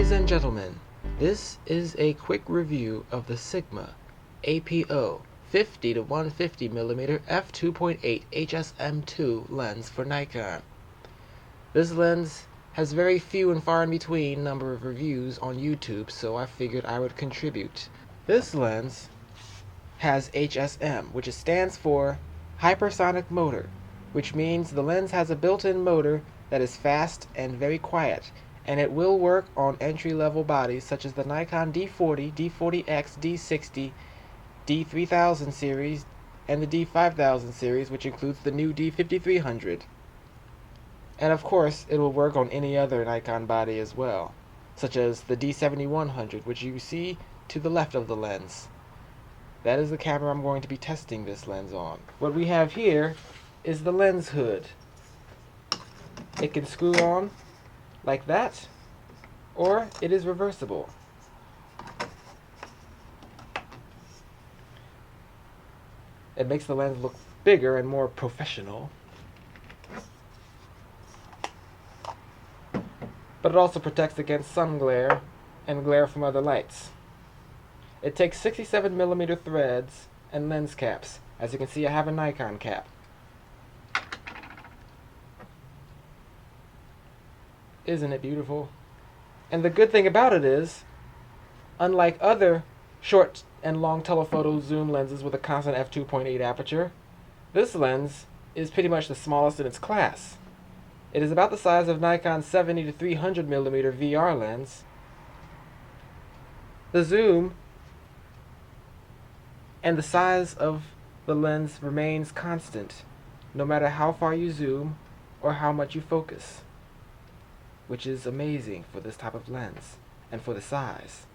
Ladies and gentlemen, this is a quick review of the Sigma APO 50 to 150mm f2.8 HSM2 lens for Nikon. This lens has very few and far in between number of reviews on YouTube, so I figured I would contribute. This lens has HSM, which stands for Hypersonic Motor, which means the lens has a built-in motor that is fast and very quiet, and it will work on entry-level bodies such as the Nikon D40, D40X, D60, D3000 series, and the D5000 series, which includes the new D5300. And of course, it will work on any other Nikon body as well, such as the D7100, which you see to the left of the lens. That is the camera I'm going to be testing this lens on. What we have here is the lens hood. It can screw on like that, or it is reversible. It makes the lens look bigger and more professional. But it also protects against sun glare and glare from other lights. It takes 67mm threads and lens caps. As you can see, I have a Nikon cap. Isn't it beautiful? And the good thing about it is, unlike other short and long telephoto zoom lenses with a constant f2.8 aperture, this lens is pretty much the smallest in its class. It is about the size of Nikon's 70 to 300mm VR lens. The zoom and the size of the lens remains constant, no matter how far you zoom or how much you focus, which is amazing for this type of lens and for the size.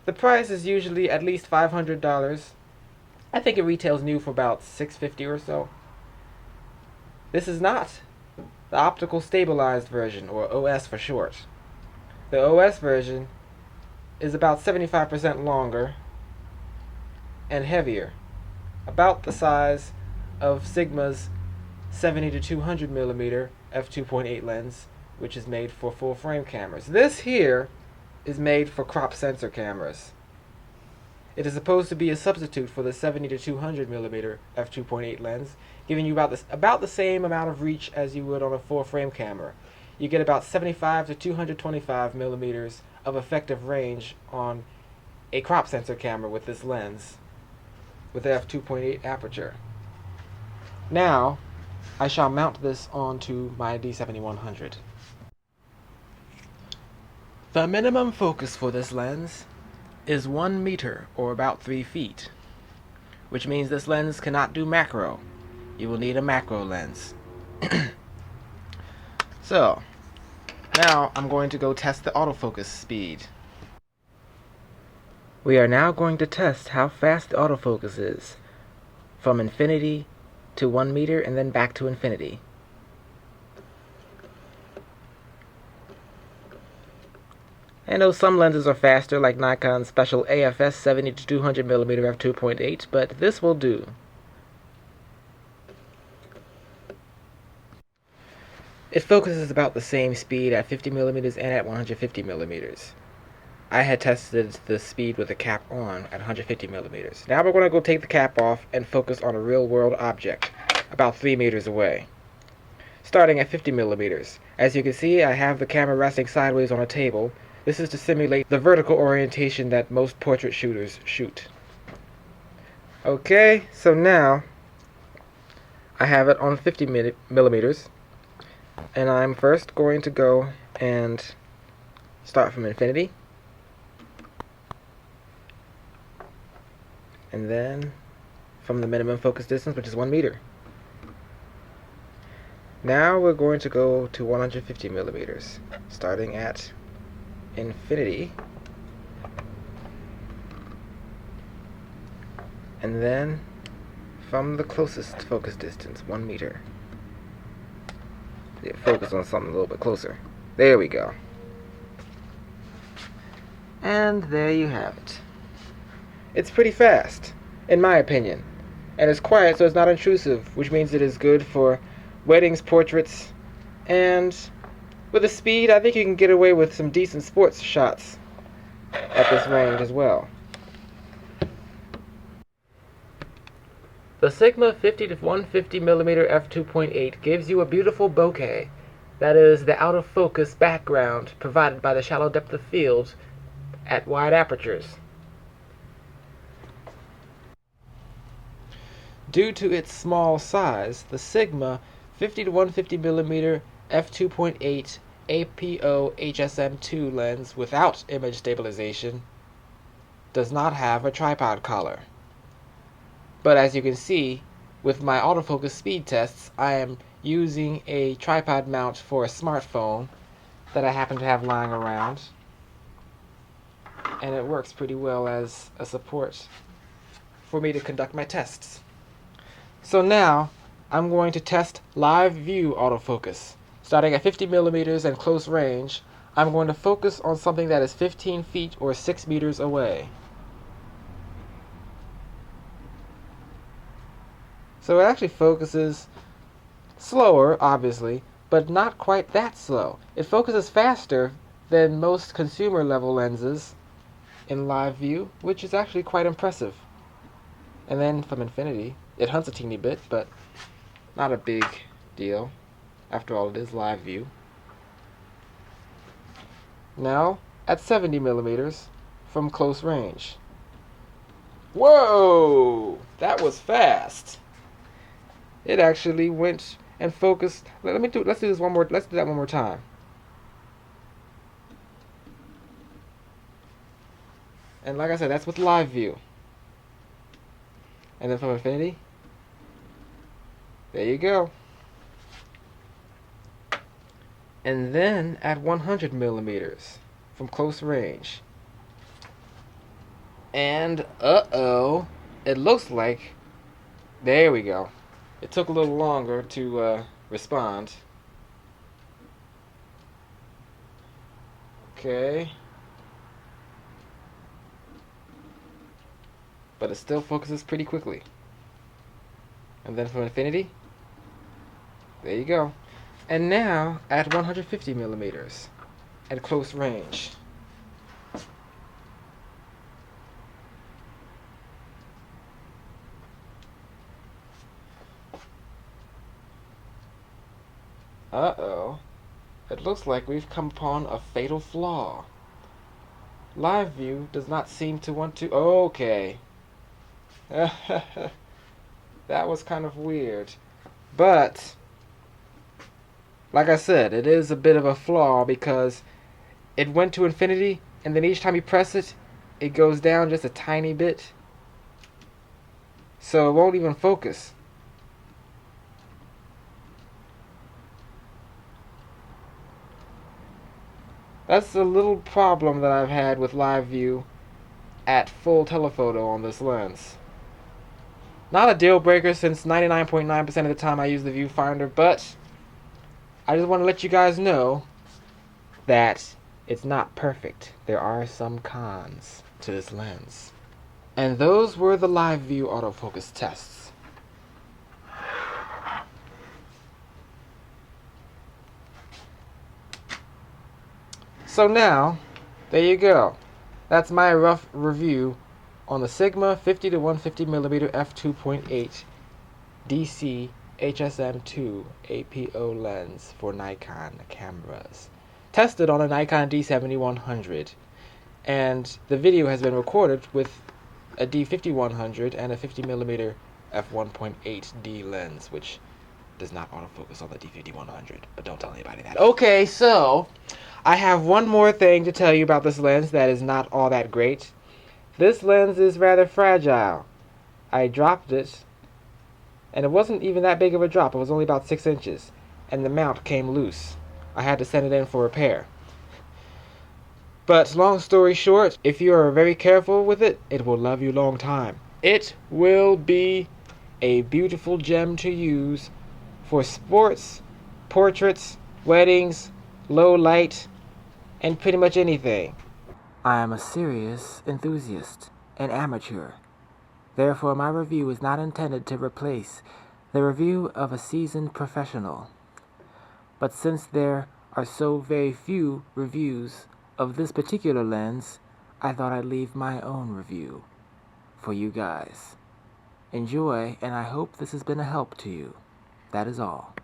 The price is usually at least $500. I think it retails new for about $650 or so. This is not the optical stabilized version, or OS for short. The OS version is about 75% longer and heavier, about the size of Sigma's 70 to 200mm f2.8 lens, which is made for full frame cameras. This here is made for crop sensor cameras. It is supposed to be a substitute for the 70 to 200mm f2.8 lens, giving you about the same amount of reach as you would on a full frame camera. You get about 75 to 225mm of effective range on a crop sensor camera with this lens, with the f2.8 aperture. Now, I shall mount this onto my D7100. The minimum focus for this lens is 1 meter, or about 3 feet, which means this lens cannot do macro. You will need a macro lens. So, now I'm going to go test the autofocus speed. We are now going to test how fast the autofocus is, from infinity to 1 meter and then back to infinity. I know some lenses are faster, like Nikon's special AFS 70 to 200mm f2.8, but this will do. It focuses about the same speed at 50mm and at 150mm. I had tested the speed with the cap on at 150mm. Now we're going to go take the cap off and focus on a real-world object, about 3 meters away. Starting at 50mm. As you can see, I have the camera resting sideways on a table. This is to simulate the vertical orientation that most portrait shooters shoot. Okay, so now I have it on 50mm, and I'm first going to go and start from infinity, and then from the minimum focus distance, which is 1 meter. Now we're going to go to 150mm, starting at infinity, and then from the closest focus distance, 1 meter. Focus on something a little bit closer. There we go. And there you have it. It's pretty fast, in my opinion, and it's quiet, so it's not intrusive, which means it is good for weddings, portraits, and with the speed, I think you can get away with some decent sports shots at this range as well. The Sigma 50 to 150mm f2.8 gives you a beautiful bokeh. That is the out of focus background provided by the shallow depth of field at wide apertures. Due to its small size, the Sigma 50 to 150mm f2.8 APO HSM2 lens without image stabilization does not have a tripod collar. But as you can see, with my autofocus speed tests, I am using a tripod mount for a smartphone that I happen to have lying around, and it works pretty well as a support for me to conduct my tests. So now, I'm going to test live view autofocus. Starting at 50mm and close range, I'm going to focus on something that is 15 feet or 6 meters away. So it actually focuses slower, obviously, but not quite that slow. It focuses faster than most consumer level lenses in live view, which is actually quite impressive. And then from infinity, it hunts a teeny bit, but not a big deal. After all, it is live view. Now at 70mm from close range. Whoa! That was fast. It actually went and focused. Let's do this one more. Let's do that one more time. And like I said, that's with live view. And then from infinity, there you go. And then at 100mm from close range. And uh-oh, it looks like, there we go. It took a little longer to respond. Okay. But it still focuses pretty quickly. And then from infinity, there you go. And now at 150mm at close range. Uh-oh. It looks like we've come upon a fatal flaw. Live view does not seem to want to... Okay. That was kind of weird. But, like I said, it is a bit of a flaw because it went to infinity, and then each time you press it, it goes down just a tiny bit. So it won't even focus. That's a little problem that I've had with live view at full telephoto on this lens. Not a deal breaker since 99.9% of the time I use the viewfinder, but I just want to let you guys know that it's not perfect. There are some cons to this lens. And those were the live view autofocus tests. So now, there you go. That's my rough review on the Sigma 50 to 150mm f2.8 DC HSM2 APO lens for Nikon cameras. Tested on a Nikon D7100. And the video has been recorded with a D5100 and a 50mm f1.8D lens, which does not autofocus on the D5100, but don't tell anybody that. Okay, so I have one more thing to tell you about this lens that is not all that great. This lens is rather fragile. I dropped it, and it wasn't even that big of a drop. It was only about 6 inches, and the mount came loose. I had to send it in for repair. But long story short, if you are very careful with it, it will love you long time. It will be a beautiful gem to use for sports, portraits, weddings, low light, and pretty much anything. I am a serious enthusiast, an amateur. Therefore, my review is not intended to replace the review of a seasoned professional. But since there are so very few reviews of this particular lens, I thought I'd leave my own review for you guys. Enjoy, and I hope this has been a help to you. That is all.